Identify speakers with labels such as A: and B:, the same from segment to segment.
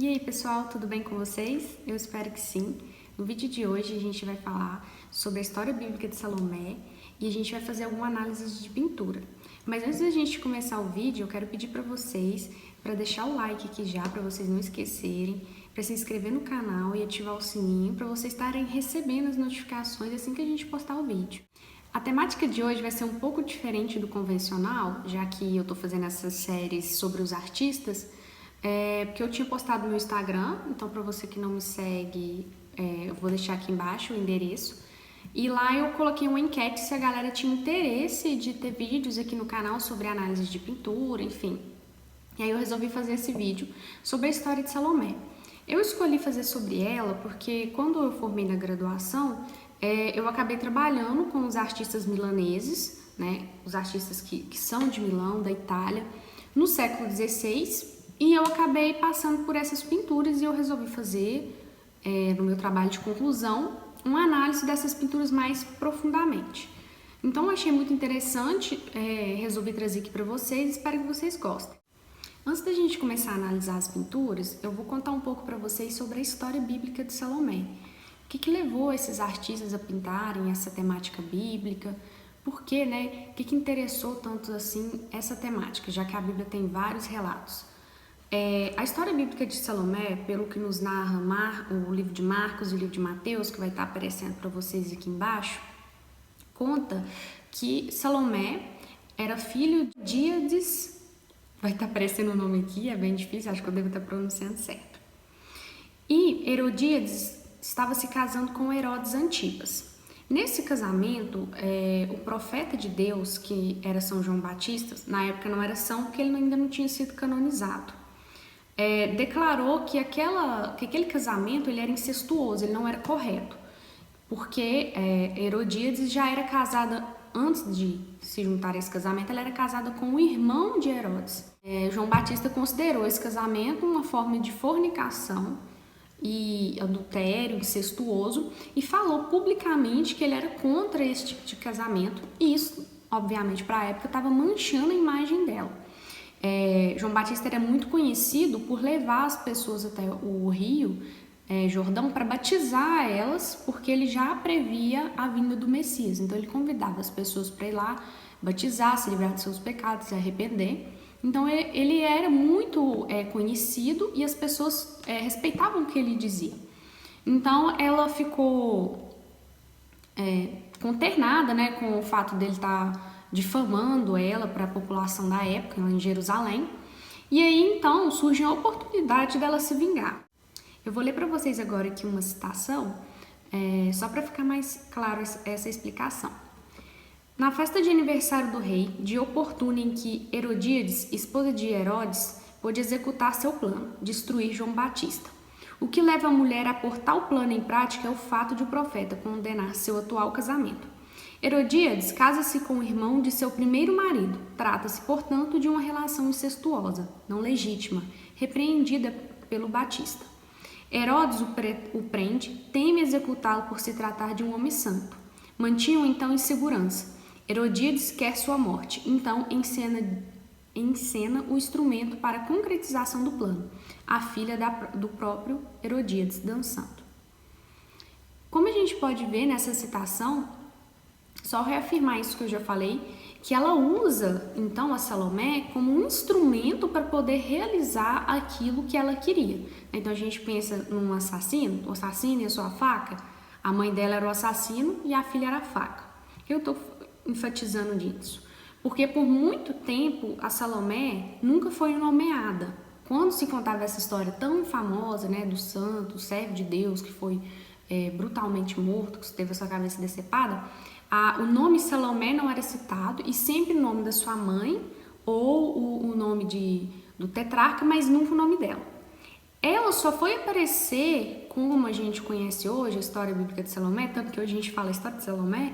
A: E aí pessoal, tudo bem com vocês? Eu espero que sim. No vídeo de hoje a gente vai falar sobre a história bíblica de Salomé e a gente vai fazer alguma análise de pintura. Mas antes da gente começar o vídeo, eu quero pedir para vocês para deixar o like aqui já, para vocês não esquecerem, para se inscrever no canal e ativar o sininho para vocês estarem recebendo as notificações assim que a gente postar o vídeo. A temática de hoje vai ser um pouco diferente do convencional, já que eu estou fazendo essas séries sobre os artistas, porque eu tinha postado no meu Instagram, então para você que não me segue, eu vou deixar aqui embaixo o endereço. E lá eu coloquei uma enquete se a galera tinha interesse de ter vídeos aqui no canal sobre análise de pintura, enfim. E aí eu resolvi fazer esse vídeo sobre a história de Salomé. Eu escolhi fazer sobre ela porque quando eu formei na graduação, eu acabei trabalhando com os artistas milaneses, né, os artistas que são de Milão, da Itália, no século XVI, e eu acabei passando por essas pinturas e eu resolvi fazer, no meu trabalho de conclusão, uma análise dessas pinturas mais profundamente. Então eu achei muito interessante, resolvi trazer aqui para vocês, espero que vocês gostem. Antes da gente começar a analisar as pinturas, eu vou contar um pouco para vocês sobre a história bíblica de Salomé. O que levou esses artistas a pintarem essa temática bíblica? Por quê, né? O que interessou tanto assim essa temática, já que a Bíblia tem vários relatos? A história bíblica de Salomé, pelo que nos narra o livro de Marcos e o livro de Mateus, que vai estar aparecendo para vocês aqui embaixo, conta que Salomé era filho de Díades, vai estar aparecendo o nome aqui, é bem difícil, acho que eu devo estar pronunciando certo. E Herodíades estava se casando com Herodes Antipas. Nesse casamento, o profeta de Deus, que era São João Batista, na época não era São porque ele ainda não tinha sido canonizado, declarou que aquele casamento ele era incestuoso, ele não era correto, porque Herodíades já era casada, antes de se juntar a esse casamento, ela era casada com o irmão de Herodes. João Batista considerou esse casamento uma forma de fornicação e adultério, incestuoso, e falou publicamente que ele era contra esse tipo de casamento, e isso, obviamente, para a época, estava manchando a imagem dela. João Batista era muito conhecido por levar as pessoas até o rio Jordão para batizar elas, porque ele já previa a vinda do Messias. Então ele convidava as pessoas para ir lá batizar, se livrar de seus pecados, se arrepender. Então ele era muito conhecido e as pessoas respeitavam o que ele dizia. Então ela ficou consternada, né, com o fato dele estar difamando ela para a população da época, em Jerusalém. E aí então surge a oportunidade dela se vingar. Eu vou ler para vocês agora aqui uma citação, só para ficar mais claro essa explicação. Na festa de aniversário do rei, dia oportuno em que Herodíades, esposa de Herodes, pôde executar seu plano, destruir João Batista. O que leva a mulher a pôr tal plano em prática é o fato de o profeta condenar seu atual casamento. Herodíades casa-se com o irmão de seu primeiro marido. Trata-se, portanto, de uma relação incestuosa, não legítima, repreendida pelo Batista. Herodes o prende, teme executá-lo por se tratar de um homem santo. Mantinham então em segurança. Herodíades quer sua morte, então encena o instrumento para a concretização do plano, a filha do próprio Herodíades dançando. Como a gente pode ver nessa citação, só reafirmar isso que eu já falei, que ela usa então a Salomé como um instrumento para poder realizar aquilo que ela queria. Então a gente pensa num assassino, o assassino e a sua faca, a mãe dela era o assassino e a filha era a faca. Eu estou enfatizando nisso, porque por muito tempo a Salomé nunca foi nomeada. Quando se contava essa história tão famosa, né, do santo, do servo de Deus que foi brutalmente morto, que teve a sua cabeça decepada, o nome Salomé não era citado e sempre o nome da sua mãe ou o nome do tetrarca, mas nunca o nome dela. Ela só foi aparecer como a gente conhece hoje, a história bíblica de Salomé, tanto que hoje a gente fala a história de Salomé,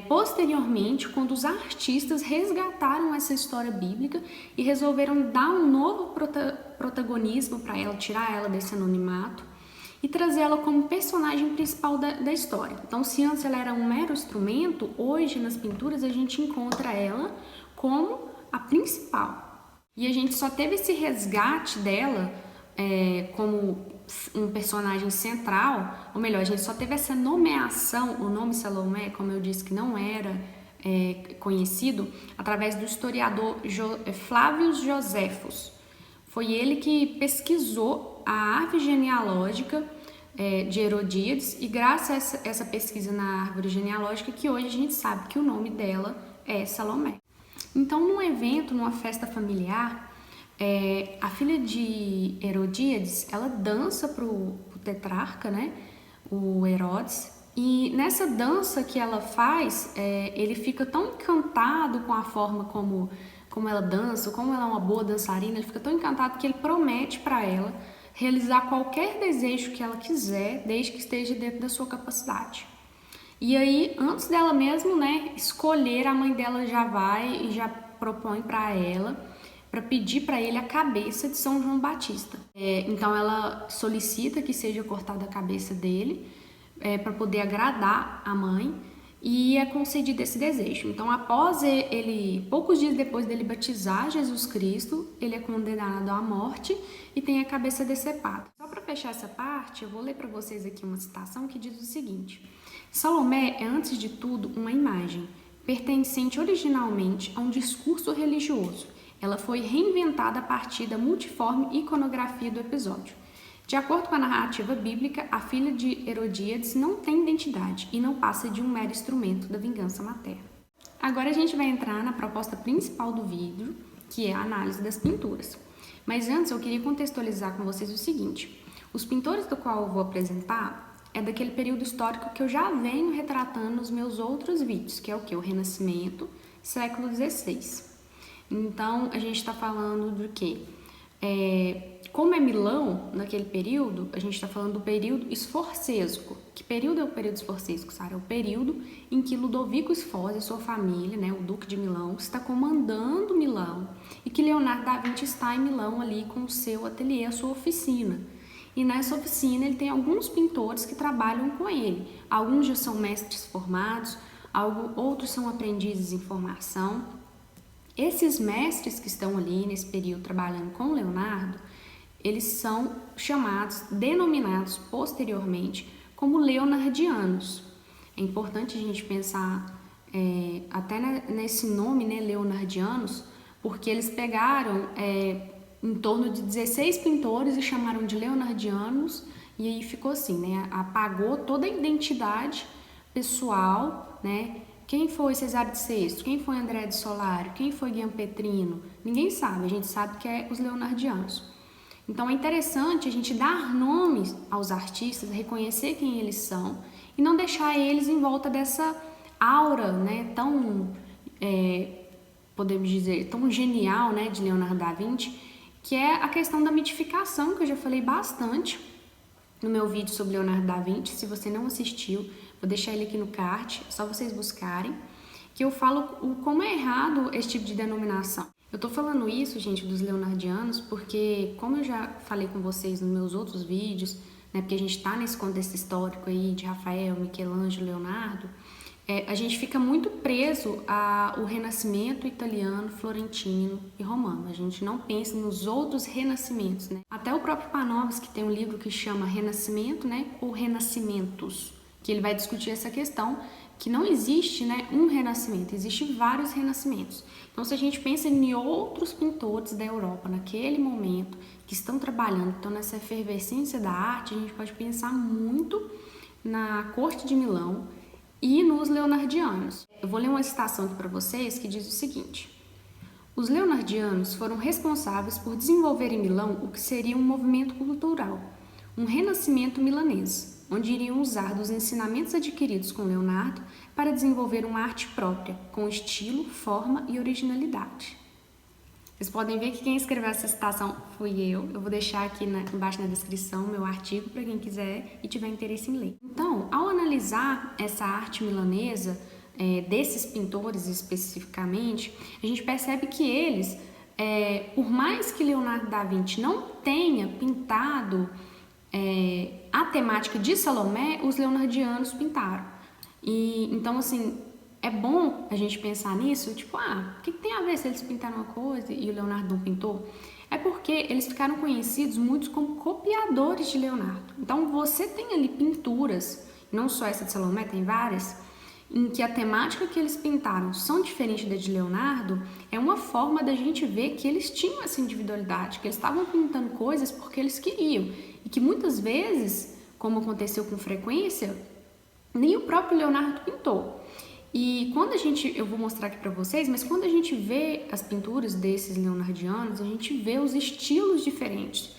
A: posteriormente, quando os artistas resgataram essa história bíblica e resolveram dar um novo protagonismo para ela, tirar ela desse anonimato e trazer ela como personagem principal da história. Então, se antes ela era um mero instrumento, hoje nas pinturas a gente encontra ela como a principal. E a gente só teve esse resgate dela como um personagem central, ou melhor, a gente só teve essa nomeação, o nome Salomé, como eu disse, que não era conhecido, através do historiador Flávio Joséfos. Foi ele que pesquisou a árvore genealógica de Herodíades, e graças a essa pesquisa na árvore genealógica que hoje a gente sabe que o nome dela é Salomé. Então, num evento, numa festa familiar, a filha de Herodíades, ela dança pro tetrarca, né, o Herodes, e nessa dança que ela faz, ele fica tão encantado com a forma como ela dança, como ela é uma boa dançarina, ele fica tão encantado que ele promete para ela realizar qualquer desejo que ela quiser, desde que esteja dentro da sua capacidade. E aí, antes dela mesmo, né, escolher, a mãe dela já vai e já propõe para ela, para pedir para ele a cabeça de São João Batista. Então ela solicita que seja cortada a cabeça dele, para poder agradar a mãe, e é concedido esse desejo. Então, após ele, poucos dias depois dele batizar Jesus Cristo, ele é condenado à morte e tem a cabeça decepada. Só para fechar essa parte, eu vou ler para vocês aqui uma citação que diz o seguinte: Salomé é, antes de tudo, uma imagem, pertencente originalmente a um discurso religioso. Ela foi reinventada a partir da multiforme iconografia do episódio. De acordo com a narrativa bíblica, a filha de Herodíades não tem identidade e não passa de um mero instrumento da vingança materna. Agora a gente vai entrar na proposta principal do vídeo, que é a análise das pinturas. Mas antes eu queria contextualizar com vocês o seguinte: os pintores do qual eu vou apresentar é daquele período histórico que eu já venho retratando nos meus outros vídeos, que é o que? O Renascimento, século XVI. Então a gente está falando do quê? Como é Milão, naquele período, a gente está falando do período esforcesco. Que período é o período esforcesco, Sara? É o período em que Ludovico Sforza e sua família, né, o Duque de Milão, está comandando Milão, e que Leonardo da Vinci está em Milão ali com o seu ateliê, a sua oficina. E nessa oficina ele tem alguns pintores que trabalham com ele. Alguns já são mestres formados, outros são aprendizes em formação. Esses mestres que estão ali nesse período trabalhando com Leonardo, eles são denominados posteriormente como leonardianos. É importante a gente pensar até nesse nome, né, leonardianos, porque eles pegaram em torno de 16 pintores e chamaram de leonardianos, e aí ficou assim, né, apagou toda a identidade pessoal, né? Quem foi Cesário de Sesto? Quem foi André de Solário? Quem foi Guilherme Petrino? Ninguém sabe, a gente sabe que é os leonardianos. Então é interessante a gente dar nomes aos artistas, reconhecer quem eles são e não deixar eles em volta dessa aura, né, tão, podemos dizer, tão genial, né, de Leonardo da Vinci, que é a questão da mitificação, que eu já falei bastante no meu vídeo sobre Leonardo da Vinci. Se você não assistiu, vou deixar ele aqui no card, é só vocês buscarem, que eu falo como é errado esse tipo de denominação. Eu tô falando isso, gente, dos leonardianos, porque como eu já falei com vocês nos meus outros vídeos, né, porque a gente tá nesse contexto histórico aí de Rafael, Michelangelo, Leonardo, a gente fica muito preso ao Renascimento italiano, florentino e romano. A gente não pensa nos outros renascimentos, né? Até o próprio Panofsky tem um livro que chama Renascimento, né, ou Renascimentos, que ele vai discutir essa questão, que não existe, né, um renascimento, existem vários renascimentos. Então, se a gente pensa em outros pintores da Europa naquele momento, que estão trabalhando, estão nessa efervescência da arte, a gente pode pensar muito na corte de Milão e nos leonardianos. Eu vou ler uma citação aqui para vocês que diz o seguinte: os leonardianos foram responsáveis por desenvolver em Milão o que seria um movimento cultural, um renascimento milanês, onde iriam usar dos ensinamentos adquiridos com Leonardo para desenvolver uma arte própria, com estilo, forma e originalidade. Vocês podem ver que quem escreveu essa citação fui eu. Eu vou deixar aqui embaixo na descrição meu artigo para quem quiser e tiver interesse em ler. Então, ao analisar essa arte milanesa, desses pintores especificamente, a gente percebe que eles, por mais que Leonardo da Vinci não tenha pintado a temática de Salomé, os leonardianos pintaram. E então, assim, É bom a gente pensar nisso, tipo, o que tem a ver se eles pintaram uma coisa e o Leonardo não pintou? É porque eles ficaram conhecidos muitos como copiadores de Leonardo. Então você tem ali pinturas, não só essa de Salomé, tem várias, em que a temática que eles pintaram são diferentes da de Leonardo, é uma forma da gente ver que eles tinham essa individualidade, que eles estavam pintando coisas porque eles queriam. E que muitas vezes, como aconteceu com frequência, nem o próprio Leonardo pintou. E eu vou mostrar aqui para vocês, mas quando a gente vê as pinturas desses leonardianos, a gente vê os estilos diferentes.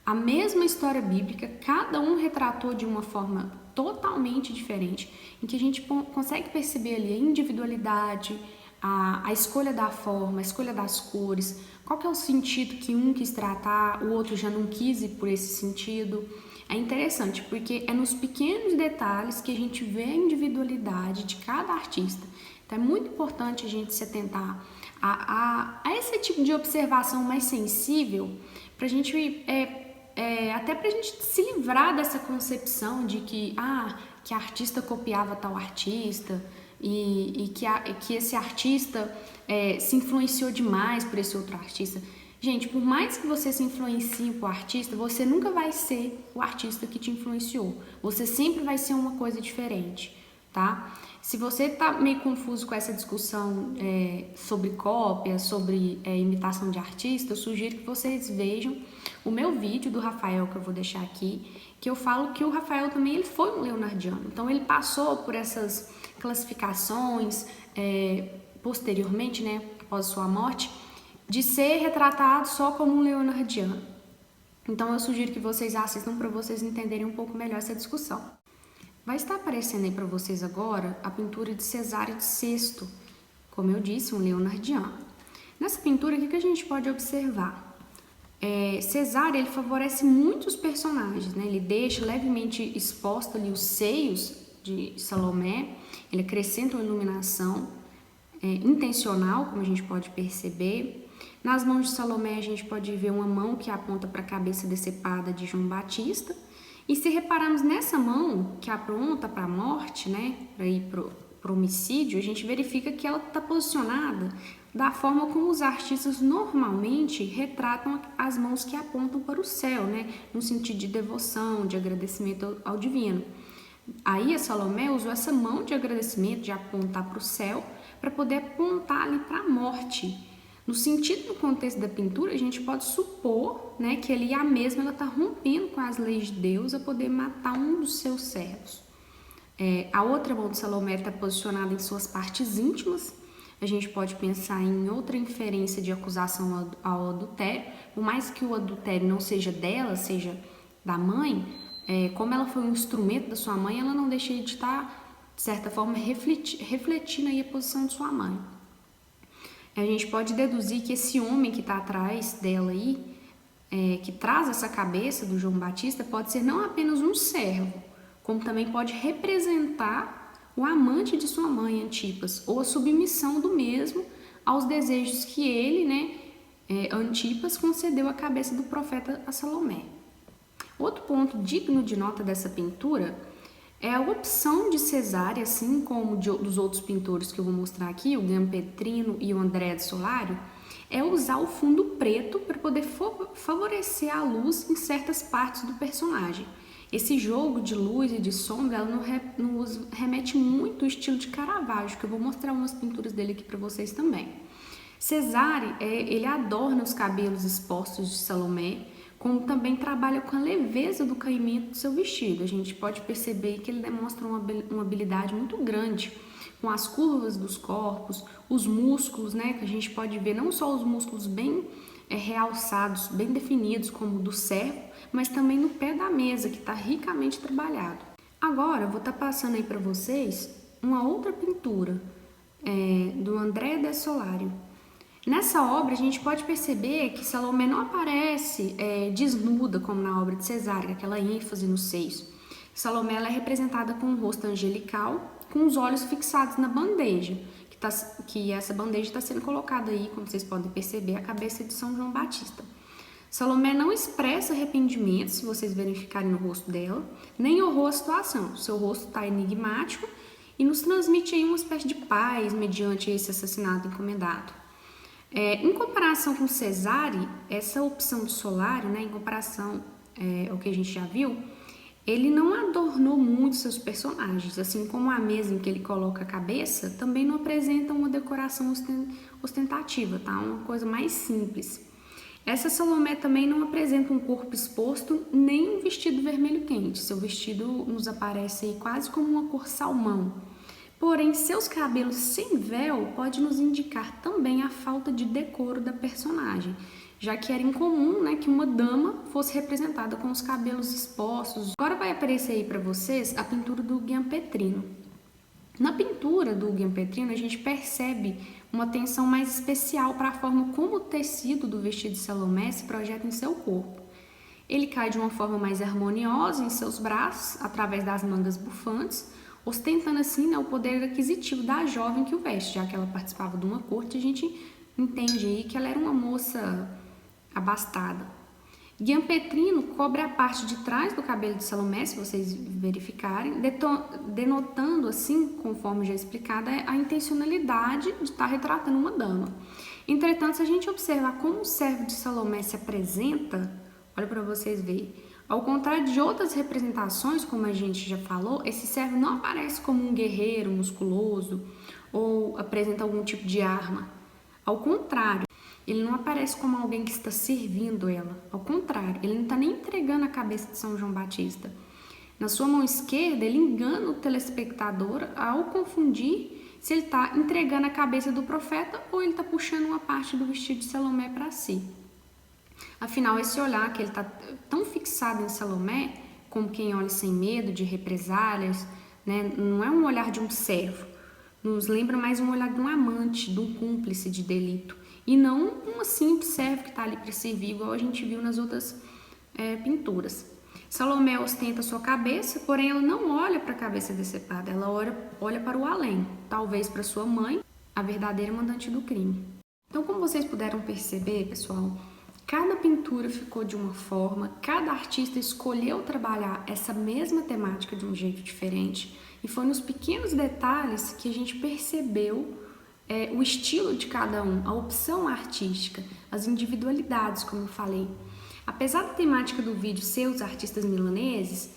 A: A mesma história bíblica, cada um retratou de uma forma totalmente diferente, em que a gente consegue perceber ali a individualidade, a escolha da forma, a escolha das cores, qual que é o sentido que um quis tratar, o outro já não quis ir por esse sentido. É interessante porque é nos pequenos detalhes que a gente vê a individualidade de cada artista. Então é muito importante a gente se atentar a esse tipo de observação mais sensível, para a gente até para a gente se livrar dessa concepção de que a artista copiava tal artista e que esse artista se influenciou demais por esse outro artista. Gente, por mais que você se influencie por artista, você nunca vai ser o artista que te influenciou. Você sempre vai ser uma coisa diferente, tá? Se você tá meio confuso com essa discussão sobre cópia, sobre imitação de artista, eu sugiro que vocês vejam o meu vídeo do Rafael, que eu vou deixar aqui, que eu falo que o Rafael também ele foi um leonardiano. Então, ele passou por essas classificações posteriormente, né, após sua morte, de ser retratado só como um leonardiano. Então eu sugiro que vocês assistam para vocês entenderem um pouco melhor essa discussão. Vai estar aparecendo aí para vocês agora a pintura de Cesário de Sesto, como eu disse, um leonardiano. Nessa pintura, o que a gente pode observar? Cesário, ele favorece muitos personagens, né? Ele deixa levemente exposto ali os seios de Salomé, ele acrescenta uma iluminação intencional, como a gente pode perceber. Nas mãos de Salomé a gente pode ver uma mão que aponta para a cabeça decepada de João Batista. E se repararmos nessa mão que aponta para a morte, né, para ir para o homicídio, a gente verifica que ela está posicionada da forma como os artistas normalmente retratam as mãos que apontam para o céu, né, no sentido de devoção, de agradecimento ao divino. Aí a Salomé usou essa mão de agradecimento, de apontar para o céu, para poder apontar ali para a morte. No sentido, no contexto da pintura, a gente pode supor, né, que ali a mesma ela está rompendo com as leis de Deus a poder matar um dos seus servos. A outra mão de Salomé está posicionada em suas partes íntimas. A gente pode pensar em outra inferência de acusação ao adultério. Por mais que o adultério não seja dela, seja da mãe, como ela foi um instrumento da sua mãe, ela não deixa de estar, de certa forma, refletindo aí a posição de sua mãe. A gente pode deduzir que esse homem que está atrás dela aí, que traz essa cabeça do João Batista, pode ser não apenas um servo, como também pode representar o amante de sua mãe, Antipas, ou a submissão do mesmo aos desejos que ele, né, Antipas, concedeu à cabeça do profeta a Salomé. Outro ponto digno de nota dessa pintura é a opção de Cesário, assim como dos outros pintores que eu vou mostrar aqui, o Gampetrino e o Andrea de Solario, é usar o fundo preto para poder favorecer a luz em certas partes do personagem. Esse jogo de luz e de sombra ela nos remete muito ao estilo de Caravaggio, que eu vou mostrar umas pinturas dele aqui para vocês também. Cesário, ele adorna os cabelos expostos de Salomé, como também trabalha com a leveza do caimento do seu vestido. A gente pode perceber que ele demonstra uma habilidade muito grande com as curvas dos corpos, os músculos, né, que a gente pode ver não só os músculos bem realçados, bem definidos, como o do servo, mas também no pé da mesa, que está ricamente trabalhado. Agora, eu vou estar passando aí para vocês uma outra pintura do Andrea de Solario. Nessa obra, a gente pode perceber que Salomé não aparece desnuda, como na obra de Cesário, aquela ênfase nos seios. Salomé ela é representada com um rosto angelical, com os olhos fixados na bandeja, que essa bandeja está sendo colocada aí, como vocês podem perceber, a cabeça de São João Batista. Salomé não expressa arrependimento, se vocês verificarem no rosto dela, nem horror à situação. Seu rosto está enigmático e nos transmite aí uma espécie de paz mediante esse assassinato encomendado. Em comparação com Cesare, essa opção do Solário, né, em comparação ao que a gente já viu, ele não adornou muito seus personagens, assim como a mesa em que ele coloca a cabeça também não apresenta uma decoração ostentativa, tá? Uma coisa mais simples. Essa Salomé também não apresenta um corpo exposto nem um vestido vermelho quente. Seu vestido nos aparece aí quase como uma cor salmão. Porém, seus cabelos sem véu pode nos indicar também a falta de decoro da personagem, já que era incomum, né, que uma dama fosse representada com os cabelos expostos. Agora vai aparecer aí para vocês a pintura do Giampetrino. Na pintura do Giampetrino, a gente percebe uma atenção mais especial para a forma como o tecido do vestido de Salomé se projeta em seu corpo. Ele cai de uma forma mais harmoniosa em seus braços, através das mangas bufantes, ostentando assim, né, o poder aquisitivo da jovem que o veste, já que ela participava de uma corte, a gente entende aí que ela era uma moça abastada. Giampetrino cobre a parte de trás do cabelo de Salomé, se vocês verificarem, denotando assim, conforme já explicado, a intencionalidade de estar retratando uma dama. Entretanto, se a gente observar como o servo de Salomé se apresenta, olha para vocês verem, ao contrário de outras representações, como a gente já falou, esse servo não aparece como um guerreiro musculoso ou apresenta algum tipo de arma. Ao contrário, ele não aparece como alguém que está servindo ela. Ao contrário, ele não está nem entregando a cabeça de São João Batista. Na sua mão esquerda, ele engana o telespectador ao confundir se ele está entregando a cabeça do profeta ou ele está puxando uma parte do vestido de Salomé para si. Afinal, esse olhar que ele está tão fixado em Salomé, como quem olha sem medo de represálias, né, não é um olhar de um servo. Nos lembra mais um olhar de um amante, de um cúmplice de delito. E não uma simples serva que está ali para servir, igual a gente viu nas outras pinturas. Salomé ostenta sua cabeça, porém ela não olha para a cabeça decepada, ela olha para o além, talvez para sua mãe, a verdadeira mandante do crime. Então, como vocês puderam perceber, pessoal, cada pintura ficou de uma forma, cada artista escolheu trabalhar essa mesma temática de um jeito diferente, e foi nos pequenos detalhes que a gente percebeu o estilo de cada um, a opção artística, as individualidades, como eu falei. Apesar da temática do vídeo ser os artistas milaneses,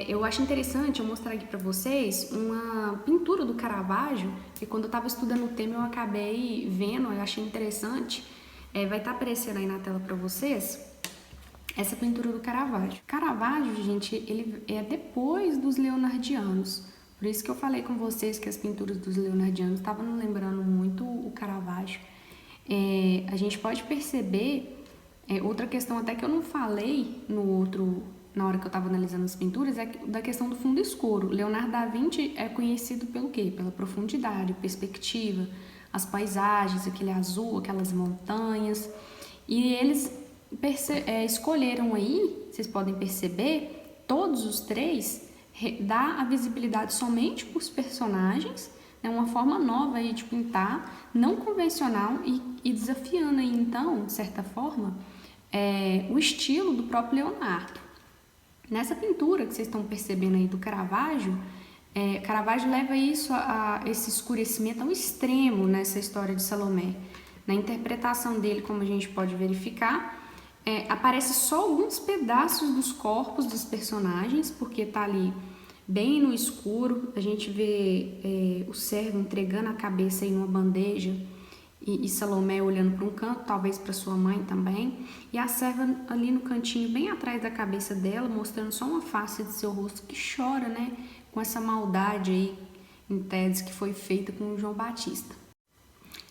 A: eu acho interessante eu mostrar aqui para vocês uma pintura do Caravaggio, que quando eu estava estudando o tema eu acabei vendo, eu achei interessante. Vai estar aparecendo aí na tela para vocês essa pintura do Caravaggio. Caravaggio, gente, ele é depois dos leonardianos. Por isso que eu falei com vocês que as pinturas dos leonardianos estavam me lembrando muito o Caravaggio. A gente pode perceber, outra questão até que eu não falei na hora que eu estava analisando as pinturas, é da questão do fundo escuro. Leonardo da Vinci é conhecido pelo quê? Pela profundidade, perspectiva, as paisagens, aquele azul, aquelas montanhas. E eles escolheram aí, vocês podem perceber, todos os três dá a visibilidade somente para os personagens, né, uma forma nova aí de pintar, não convencional e desafiando aí, então, de certa forma, o estilo do próprio Leonardo. Nessa pintura que vocês estão percebendo aí do Caravaggio, Caravaggio leva isso a esse escurecimento ao extremo nessa história de Salomé. Na interpretação dele, como a gente pode verificar, aparece só alguns pedaços dos corpos dos personagens, porque tá ali bem no escuro. A gente vê o servo entregando a cabeça em uma bandeja e Salomé olhando para um canto, talvez para sua mãe também, e a serva ali no cantinho, bem atrás da cabeça dela, mostrando só uma face de seu rosto que chora, né, com essa maldade aí, em tese, que foi feita com João Batista.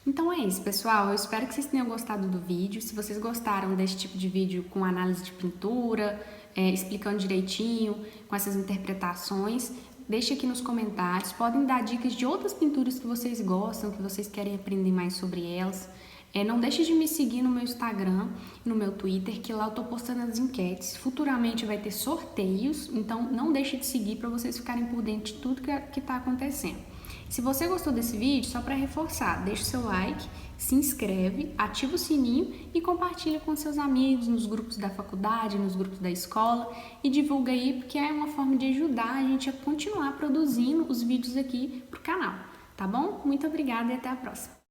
A: Então é isso, pessoal. Eu espero que vocês tenham gostado do vídeo. Se vocês gostaram desse tipo de vídeo com análise de pintura, explicando direitinho, com essas interpretações, deixe aqui nos comentários. Podem dar dicas de outras pinturas que vocês gostam, que vocês querem aprender mais sobre elas. Não deixe de me seguir no meu Instagram e no meu Twitter, que lá eu tô postando as enquetes. Futuramente vai ter sorteios, então não deixe de seguir para vocês ficarem por dentro de tudo que está acontecendo. Se você gostou desse vídeo, só para reforçar, deixa o seu like, se inscreve, ativa o sininho e compartilha com seus amigos nos grupos da faculdade, nos grupos da escola e divulga aí, porque é uma forma de ajudar a gente a continuar produzindo os vídeos aqui pro canal, tá bom? Muito obrigada e até a próxima!